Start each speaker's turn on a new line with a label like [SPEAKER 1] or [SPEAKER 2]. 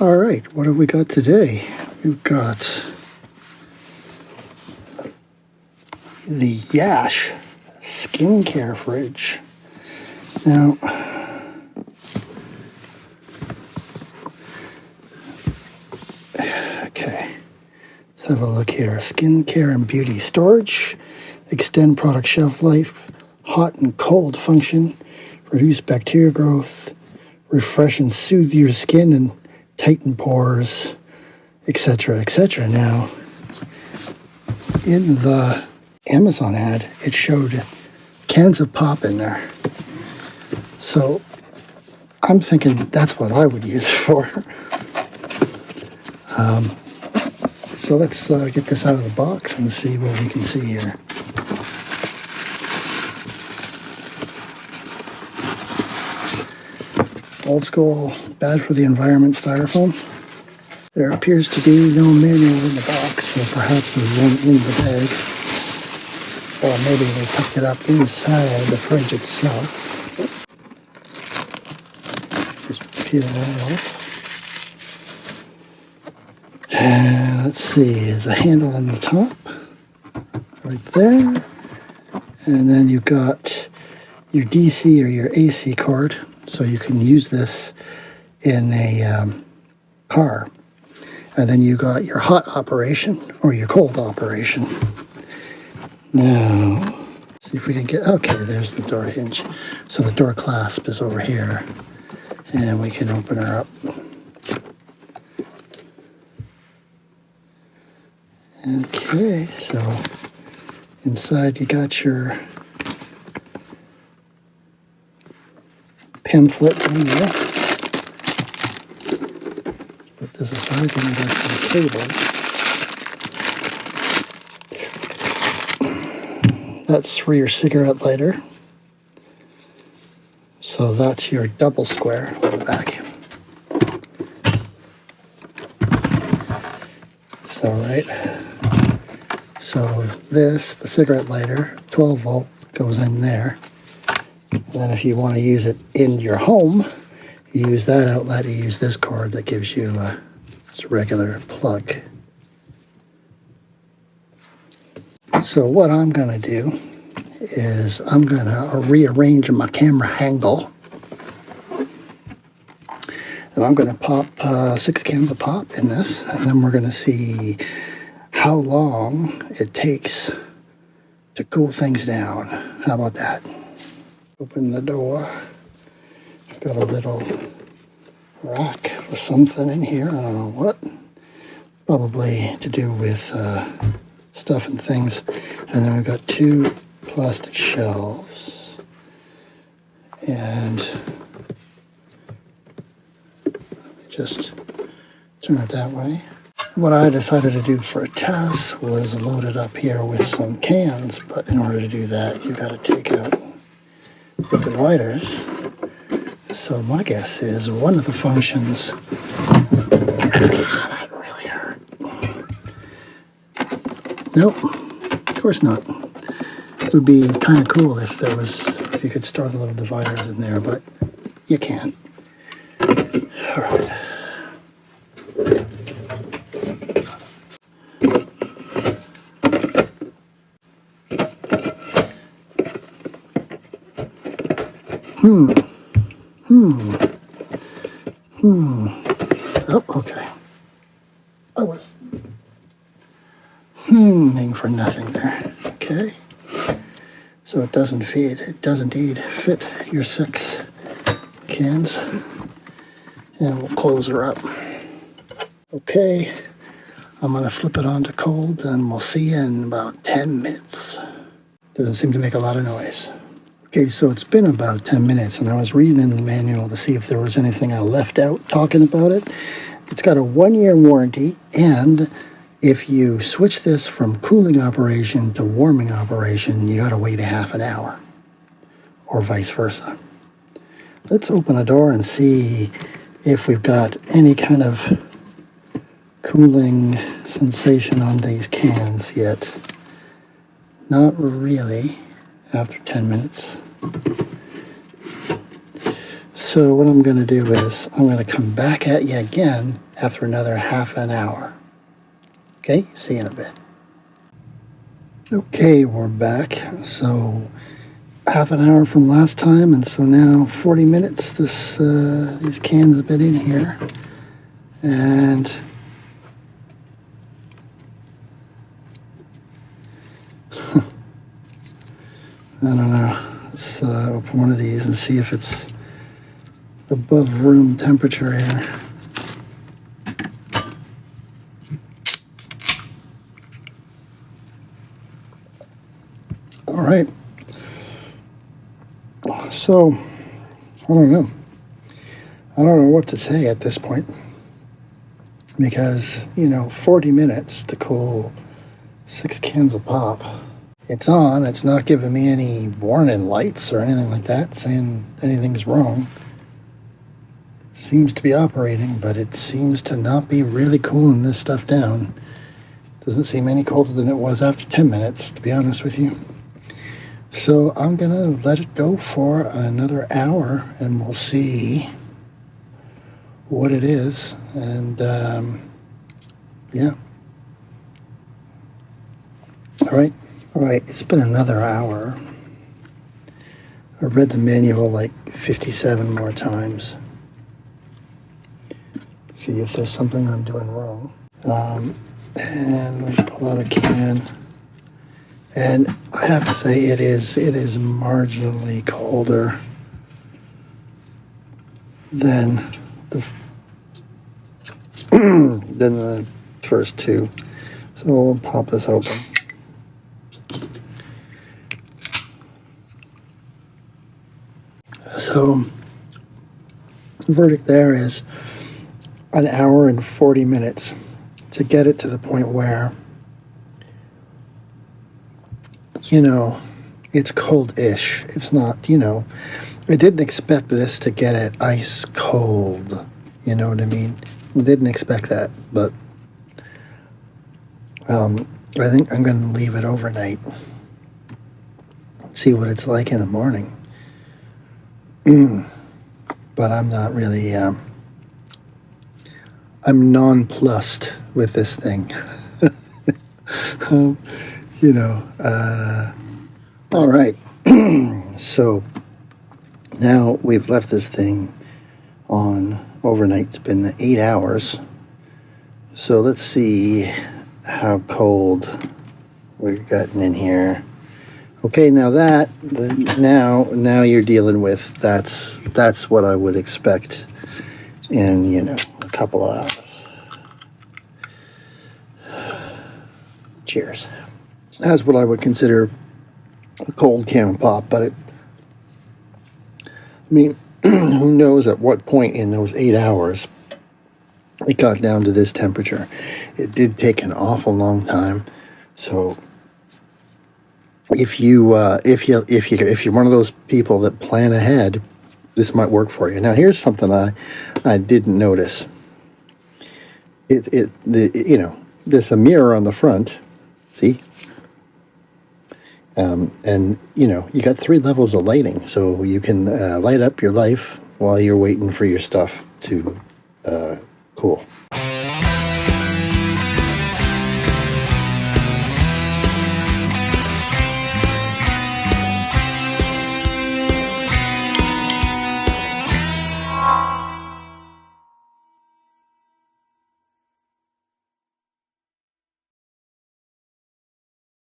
[SPEAKER 1] All right, what have we got today? We've got the Yashe skincare fridge. Now, okay, let's have a look here. Skincare and beauty storage, extend product shelf life, hot and cold function, reduce bacteria growth, refresh and soothe your skin and tighten pores, etc., etc. Now, in the Amazon ad, it showed cans of pop in there. So I'm thinking that's what I would use it for. So let's get this out of the box and see what we can see here. Old school, bad for the environment styrofoam. There appears to be no manual in the box, so perhaps there's one in the bag. Or maybe they picked it up inside the fridge itself. Just peel that off. And let's see, there's a handle on the top, right there. And then you've got your DC or your AC cord, so you can use this in a car. And then you got your hot operation or your cold operation. Now, see if we can get, okay, there's the door hinge. So the door clasp is over here, and we can open her up. Okay, so inside you got your pamphlet in there. Put this aside, and we got some cable. That's for your cigarette lighter. So that's your double square on the back. So so this, the cigarette lighter, 12 volt, goes in there. And then if you want to use it in your home, you use that outlet, you use this cord that gives you just a regular plug. So what I'm going to do is I'm going to rearrange my camera angle. And I'm going to pop 6 cans of pop in this, and then we're going to see how long it takes to cool things down. How about that? Open the door. Got a little rack for something in here. I don't know what. Probably to do with stuff and things. And then we've got 2 plastic shelves. And just turn it that way. What I decided to do for a test was load it up here with some cans, but in order to do that, you've got to take out the dividers. So my guess is one of the functions, that really hurt. Nope, of course not. It would be kind of cool if you could store the little dividers in there, but you can't. All right. Oh, okay. I was for nothing there. Okay. So it does indeed fit your 6 cans. And we'll close her up. Okay. I'm going to flip it on to cold, and we'll see you in about 10 minutes. Doesn't seem to make a lot of noise. Okay, so it's been about 10 minutes, and I was reading in the manual to see if there was anything I left out talking about it. It's got a 1-year warranty, and if you switch this from cooling operation to warming operation, you gotta wait a half an hour, or vice versa. Let's open the door and see if we've got any kind of cooling sensation on these cans yet. Not really after 10 minutes. So what I'm going to do is I'm going to come back at you again after another half an hour. Okay, see you in a bit. Okay, we're back. So half an hour from last time, and so now 40 minutes. These cans have been in here, and I don't know. Let's open one of these and see if it's above room temperature here. All right. So, I don't know. I don't know what to say at this point. Because, 40 minutes to cool 6 cans of pop. It's on. It's not giving me any warning lights or anything like that saying anything's wrong. Seems to be operating, but it seems to not be really cooling this stuff down. Doesn't seem any colder than it was after 10 minutes, to be honest with you. So I'm going to let it go for another hour, and we'll see what it is. And, yeah. All right, it's been another hour. I read the manual like 57 more times. See if there's something I'm doing wrong. And let's pull out a can. And I have to say it is marginally colder than the first two. So we'll pop this open. So the verdict there is an hour and 40 minutes to get it to the point where, it's cold-ish. It's not, I didn't expect this to get it ice cold. You know what I mean? I didn't expect that, but I think I'm going to leave it overnight. See what it's like in the morning. But I'm not really, I'm nonplussed with this thing. All right. So now we've left this thing on overnight. It's been 8 hours. So let's see how cold we've gotten in here. Okay, now now you're dealing with that's what I would expect in, a couple of hours. Cheers. That's what I would consider a cold can of pop, but who knows at what point in those 8 hours it got down to this temperature. It did take an awful long time. So if you're one of those people that plan ahead, this might work for you. Now here's something I didn't notice. There's a mirror on the front. See? And you got 3 levels of lighting, so you can light up your life while you're waiting for your stuff to cool.